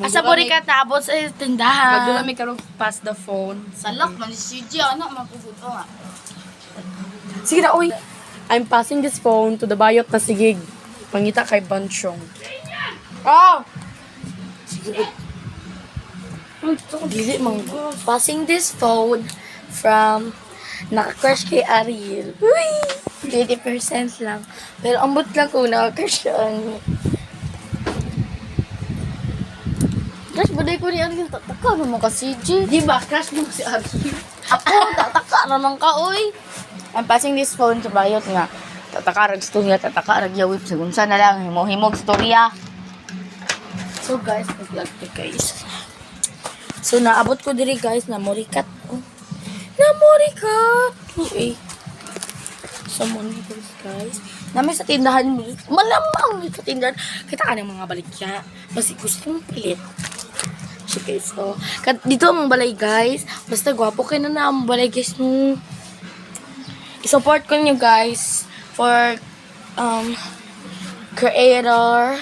Asa po rin ka naabot sa tindahan? Magdula may karong pass the phone. Salak, man si CJ, ano, mapugod ko nga. Sige na, uy. I'm passing this phone to the bayot na sigig. Pangita kay Bansyong. Oh! Sige. Dili mang. Passing this phone from naka-crush kay Ariel. Uy! 20% lang. Pero ambot lang kung naka-crush siya. Crush, baday ko ni Ariel. Tataka naman ka, CJ. Di ba? Crush mo si Ariel. Ako, tataka naman ka, uy. I'm passing this phone to bayot nga. Tataka rag storya, tataka rag yawip. Sagunsa na lang, himo-himog storya. So, guys, mag-vlog to, guys. So, naabot ko diri guys, na morikat. Oh. Namorikat! Uy. So, monitors guys. Namin sa tindahan, malamang sa tindahan. Kita ka ng mga baligya. Basta gusto mong pilit. So, guys, so, dito ang balay guys. Basta gwapo kayo na ang balay guys. I-support ko nyo guys for creator,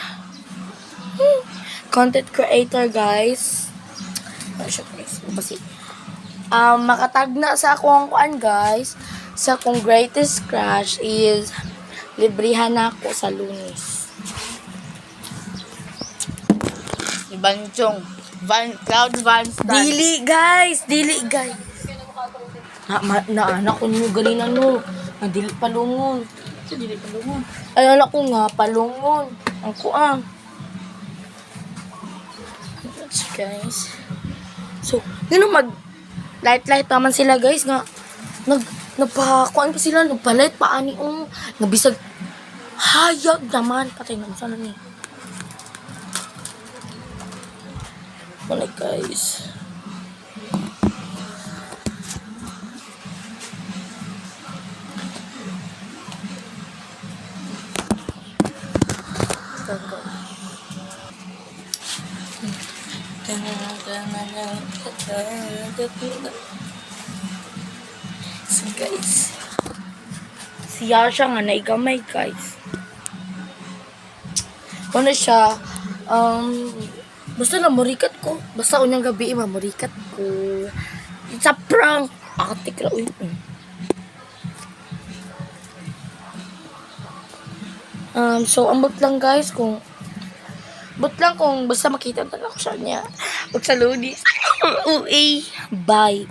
content creator guys. Ano siya guys? Basta makatag na sa akong kuan guys. Sa akong greatest crush is librihan ako sa Lunes. Banchong. Cloud Van Stan. Dili, guys! Dili, guys! Anak ko nyo ganinan mo. Dili palungon. Dili palungon. Ay, anak ko nga, palungon. Ang kuang. Guys. So, ganun light naman sila guys nga. Nagpakuan pa sila, nagpalit pa ani nabisag. Hayag naman. Patay naman sana ni. Wala guys. So guys, siya nga naigamay guys. Ano siya, basta na murikat ko. Basta unyang gabi murikat ko. It's a prank. Atik lang. So ambot lang guys kung basta makita talaga ko siya niya. Huwag sa Lunis. Uy, bye.